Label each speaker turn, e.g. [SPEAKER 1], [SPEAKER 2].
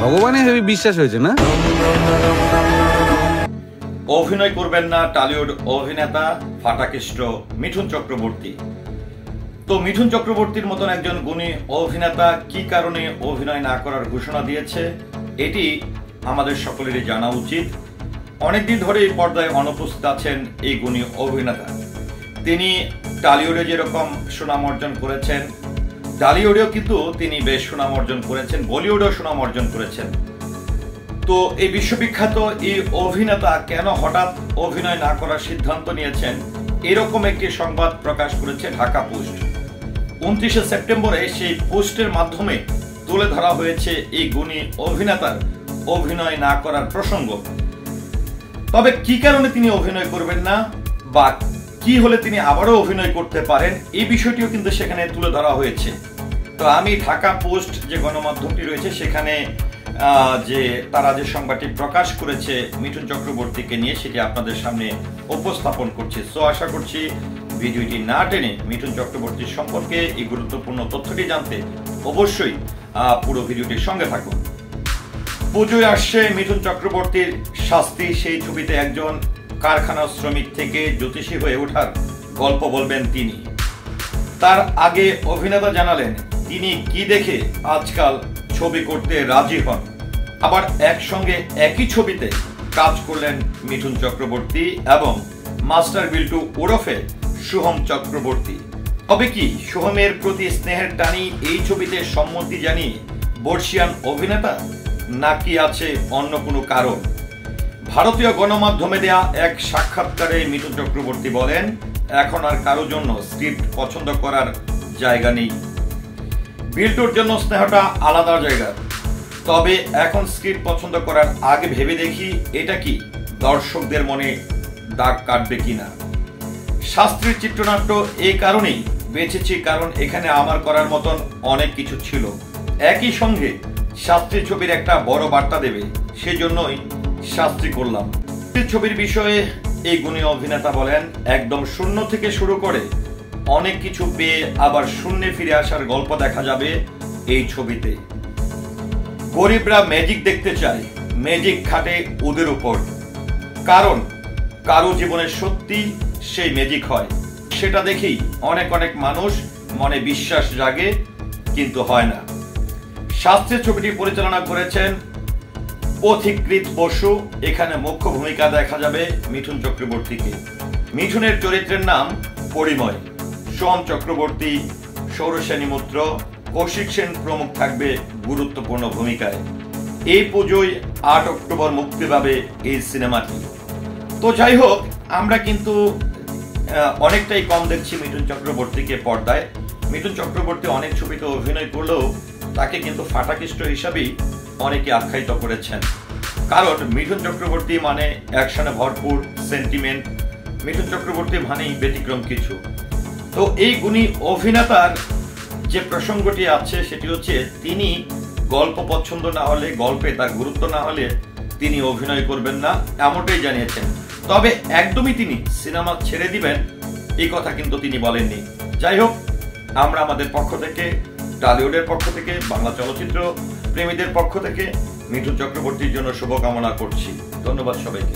[SPEAKER 1] ভগবানে হেবি বিশ্বাস হয়েছে না?
[SPEAKER 2] অভিনয় করবেন না টলিউড অভিনেতা ফাটাকেষ্ট মিঠুন চক্রবর্তী। তো মিঠুন চক্রবর্তীর মতন একজন গুণী অভিনেতা কি কারণে অভিনয় না করার ঘোষণা দিয়েছে এটি আমাদের সকলেরই জানা উচিত। অনেকদিন ধরে এই পর্দায় অনুপস্থিত আছেন এই গুণী অভিনেতা। তিনি টলিউডে যেরকম সুনাম অর্জন করেছেন, টলিউডেও কিন্তু তিনি বেশ সুনাম অর্জন করেছেন, বলিউডেও সুনাম অর্জন করেছেন। তো এই বিশ্ববিখ্যাত এই অভিনেতা কেন হঠাৎ অভিনয় না করার সিদ্ধান্ত নিয়েছেন, এরকম একটি সংবাদ প্রকাশ করেছে ঢাকা পোস্ট। 29 সেপ্টেম্বরে সেই পোস্টের মাধ্যমে তুলে ধরা হয়েছে এই গুণী অভিনেতার অভিনয় না করার প্রসঙ্গ। তবে কি কারণে তিনি অভিনয় করবেন না বা কি হলে তিনি আবারও অভিনয় করতে পারেন, এই বিষয়টিও কিন্তু সেখানে তুলে ধরা হয়েছে। তো আমি ঢাকা পোস্ট যে গণমাধ্যমটি রয়েছে সেখানে যে তারা যে সংবাদটি প্রকাশ করেছে মিঠুন চক্রবর্তীকে নিয়ে, সেটি আপনাদের সামনে উপস্থাপন করছি। সো আশা করছি ভিডিওটি না টেনে মিঠুন চক্রবর্তীর সম্পর্কে এই গুরুত্বপূর্ণ তথ্যটি জানতে অবশ্যই পুরো ভিডিওটির সঙ্গে থাকুন। পুজোয় আসছে মিঠুন চক্রবর্তীর শাস্তি, সেই ছবিতে একজন কারখানা শ্রমিক থেকে জ্যোতিষী হয়ে ওঠার গল্প বলবেন তিনি। তার আগে অভিনেতা জানালেন তিনি কি দেখে আজকাল ছবি করতে রাজি হন। আবার একসঙ্গে একই ছবিতে কাজ করলেন মিঠুন চক্রবর্তী এবং মাস্টার বিল্টু ওরফে সোহম চক্রবর্তী। তবে কি সোহমের প্রতি স্নেহের টানি এই ছবিতে সম্মতি জানিয়ে বর্ষিয়ান অভিনেতা, নাকি আছে অন্য কোনো কারণ? ভারতীয় গণমাধ্যমে দেয়া এক সাক্ষাৎকারে মিঠুন চক্রবর্তী বলেন, এখন আর কারো জন্য স্ক্রিপ্ট পছন্দ করার জায়গা নেই। বিল্টুর জন্য স্নেহটা আলাদা জায়গা, তবে এখন স্ক্রিপ্ট পছন্দ করার আগে ভেবে দেখি এটা কি দর্শকদের মনে দাগ কাটবে কিনা। শাস্ত্রীর চিত্রনাট্য এই কারণেই বেছেছি কারণ এখানে আমার করার মতন অনেক কিছু ছিল। একই সঙ্গে শাস্ত্রী ছবির একটা বড় বার্তা দেবে, সেজন্যই শাস্ত্রী করলাম। ছবির বিষয়ে এই গুণী অভিনেতা বলেন, একদম শূন্য থেকে শুরু করে অনেক কিছু পেয়ে আবার শূন্যে ফিরে আসার গল্প দেখা যাবে এই ছবিতে। গরিবরা ম্যাজিক দেখতে চায়, ম্যাজিক খাটে ওদের উপর, কারণ কারো জীবনে সত্যি সেই ম্যাজিক হয়, সেটা দেখেই অনেক অনেক মানুষ মনে বিশ্বাস জাগে, কিন্তু হয় না। শাস্ত্রীর ছবিটি পরিচালনা করেছেন পথিকৃৎ বসু। এখানে মুখ্য ভূমিকা দেখা যাবে মিঠুন চক্রবর্তীকে। মিঠুনের চরিত্রের নাম পরিময়। সোহম চক্রবর্তী, সৌরসেনী মিত্র, কৌশিক সেন প্রমুখ থাকবে গুরুত্বপূর্ণ ভূমিকায়। এই পুজোয় 8 অক্টোবর মুক্তি পাবে এই সিনেমাটি। তো যাই হোক, আমরা কিন্তু অনেকটাই কম দেখছি মিঠুন চক্রবর্তীকে পর্দায়। মিঠুন চক্রবর্তী অনেক ছবিতে অভিনয় করলেও তাকে কিন্তু ফাটাকেষ্ট হিসাবেই অনেকে আখ্যায়িত করেছেন। কারণ মিঠুন চক্রবর্তী মানে অ্যাকশনে ভরপুর, সেন্টিমেন্ট। মিঠুন চক্রবর্তী মানেই ব্যতিক্রম কিছু। তো এই গুণী অভিনেতার যে প্রসঙ্গটি আছে সেটি হচ্ছে তিনি গল্প পছন্দ না হলে, গল্পে তার গুরুত্ব না হলে তিনি অভিনয় করবেন না, এমনটাই জানিয়েছেন। তবে একদমই তিনি সিনেমা ছেড়ে দিবেন এই কথা কিন্তু তিনি বলেননি। যাই হোক, আমরা আমাদের পক্ষ থেকে, টলিউডের পক্ষ থেকে, বাংলা চলচ্চিত্র প্রেমীদের পক্ষ থেকে মিঠুন চক্রবর্তীর জন্য শুভকামনা করছি। ধন্যবাদ সবাইকে।